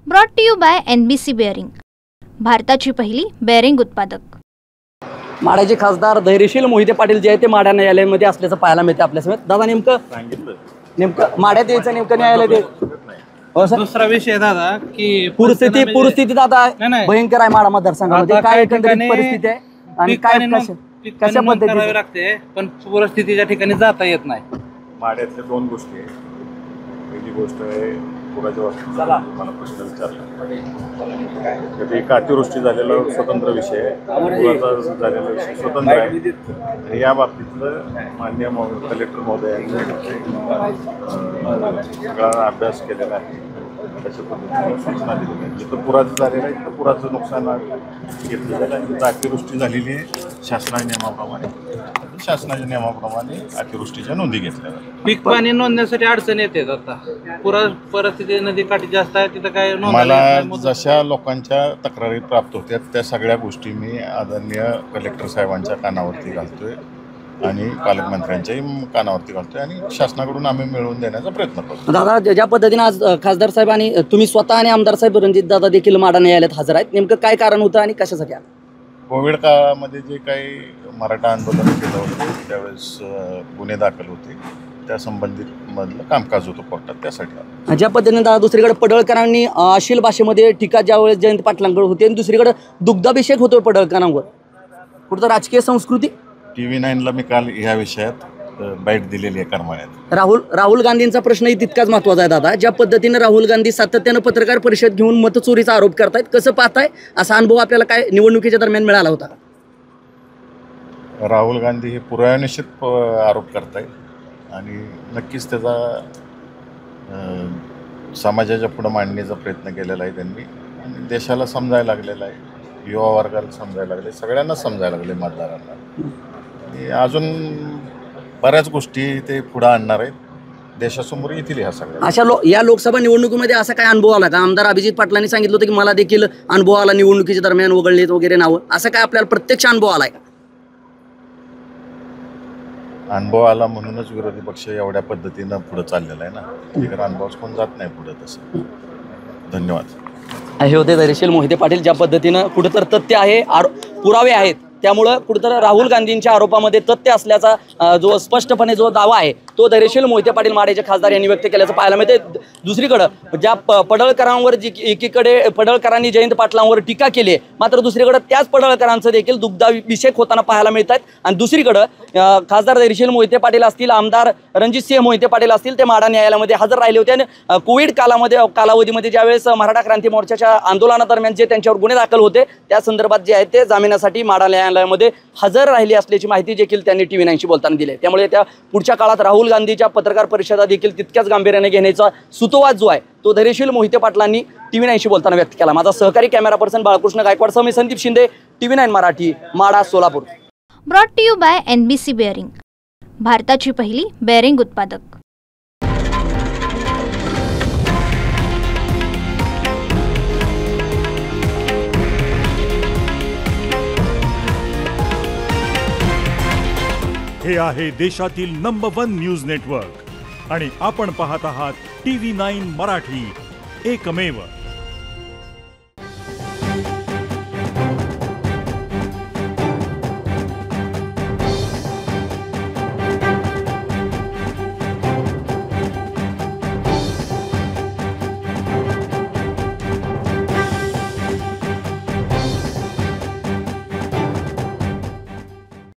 Brought to you by NBC bearing, भारताची पहिली bearing उत्पादक। माढ्याचे खासदार धैर्यशील मोहिते पाटील जे आहे ते माढा न्यायालयामध्ये असल्याचं पाहायला मिळते आपल्यासमोर। दादा नेमकं माढ्यात यायचं नेमकं न्यायालय ते दुसरा विषय दादा की पूरस्थिती दादा भयंकर आहे माढा मतदारसंघामध्ये। काय एकंदरीत परिस्थिती आहे आणि काय कशा पद्धतीने लागते, पण पूरस्थितीच्या ठिकाणी जाता येत नाही। माढ्यातल्या दोन गोष्टी आहेत। पहिली गोष्ट आहे पुराच्या बाबतीत मला प्रश्न विचारला, कधी अतिवृष्टी झालेला स्वतंत्र विषय आहे, पुराचा झालेला विषय स्वतंत्र आहे। आणि या बाबतीतलं माननीय कलेक्टर महोदयांनी सगळा अभ्यास केलेला आहे, तशा पद्धतीने सूचना दिलेल्या आहेत। जिथं पुराचं झालेलं आहे तिथं पुराचं नुकसान घेतलं जातं आणि तिथं अतिवृष्टी झालेली आहे शासनाच्या नियमाप्रमाणे अतिवृष्टीच्या नोंदी घेतल्या जातात। पीक पाणी नोंदण्यासाठी अडचण येते आता, पुरा परिस्थिती नदी काठी जास्त आहे तिथं काय मला जशा लोकांच्या तक्रारी प्राप्त होत्या त्या सगळ्या गोष्टी मी आदरणीय कलेक्टर साहेबांच्या कानावरती घालतोय आणि पालकमंत्र्यांच्याही कानावरती घालतोय आणि शासनाकडून आम्ही मिळवून देण्याचा प्रयत्न करतो। दादा, ज्या पद्धतीने आज खासदार साहेब आणि तुम्ही स्वतः आणि आमदार साहेब रणजित दादा देखील माढा न्यायालयात हजर आहेत, नेमकं काय कारण होतं आणि कशासाठी? कोविड काळामध्ये जे काही मराठा आंदोलन केलं होतं त्यावेळेस गुन्हे दाखल होते, त्या संबंधित मधलं कामकाज होतं कोर्टात, त्यासाठी। ज्या पद्धतीने दादा दुसरीकडे पडळकरांनी अश्लील भाषेमध्ये टीका ज्यावेळेस जयंत पाटलांकडे होते आणि दुसरीकडे दुग्धाभिषेक होतोय पडळकरांवर, कुठं राजकीय संस्कृती। TV9 ला मी काल ह्या विषयात बाईट दिलेली आहे करमाळ्यात। राहुल गांधींचा प्रश्नही तितकाच महत्त्वाचा आहे दादा। ज्या पद्धतीने राहुल गांधी सातत्यानं पत्रकार परिषद घेऊन मतचोरीचा आरोप करतायत, कसं पाहताय? असा अनुभव आपल्याला काय निवडणुकीच्या दरम्यान मिळाला होता? राहुल गांधी हे पुराव्यानिश्चित आरोप करतायत आणि नक्कीच त्याचा समाजाच्या पुढे मांडण्याचा प्रयत्न केलेला आहे त्यांनी आणि देशाला समजायला लागलेला आहे, युवा वर्गाला समजायला लागले, सगळ्यांना समजायला लागले, मतदारांना। अजून बऱ्याच गोष्टी ते पुढे आणणार आहेत, देशासमोर येतील ह्या सगळ्या। अशा या लोकसभा निवडणुकीमध्ये असा काय अनुभव आला का? आमदार अभिजित पाटलांनी सांगितलं होतं की मला देखील अनुभव आला निवडणुकीच्या दरम्यान वगळलेत वगैरे नावं, असं काय आपल्याला प्रत्यक्ष अनुभव आलाय का? अनुभव आला म्हणूनच विरोधी पक्ष एवढ्या पद्धतीनं पुढे चाललेला आहे ना, तिकडे अनुभव कोण जात नाही पुढे तसं। धन्यवाद। हे होते धैर्यशील मोहिते पाटील। ज्या पद्धतीनं कुठं तर तथ्य आहे, पुरावे आहेत, त्यामुळं कुठंतर राहुल गांधींच्या आरोपामध्ये तथ्य असल्याचा जो स्पष्टपणे जो दावा आहे तो धैर्यशील मोहिते पाटील माढ्याचे खासदार यांनी व्यक्त केल्याचं पाहायला मिळते। दुसरीकडं ज्या पडळकरांवर एकीकडे पडळकरांनी जयंत पाटलांवर टीका केली आहे, मात्र दुसरीकडे त्याच पडळकरांचं देखील दुग्धाभिषेक होताना पाहायला मिळत आहेत। आणि दुसरीकडं खासदार धैर्यशील मोहिते पाटील असतील, आमदार रणजितसिंह मोहिते पाटील असतील, ते माढा न्यायालयामध्ये हजर राहिले होते। आणि कोविड कालावधीमध्ये ज्यावेळेस मराठा क्रांती मोर्चाच्या आंदोलनादरम्यान जे त्यांच्यावर गुन्हे दाखल होते त्या संदर्भात जे आहे ते जामिनासाठी माढा न्यायालयामध्ये हजर राहिली असल्याची माहिती देखील त्यांनी TV9शी बोलताना दिली। त्यामुळे त्या पुढच्या काळात राहुल गांधीच्या पत्रकार परिषदा देखील तितक्याच गांभीर्याने घेण्याचा सुतोवाद जो आहे तो धैर्यशील मोहिते पाटलांनी TV9शी बोलताना व्यक्त केला। माझा सहकारी कॅमेरा पर्सन बाळकृष्ण गायकवाडसह मी Sandeep Shinde, TV9 Marathi, Madha, Solapur. Brought to you by NBC bearing, भारताची पहिली बेअरिंग उत्पादक। हे आहे देशातील नंबर 1 न्यूज नेटवर्क आणि आपण पाहत आहात TV9 मराठी, एकमेव।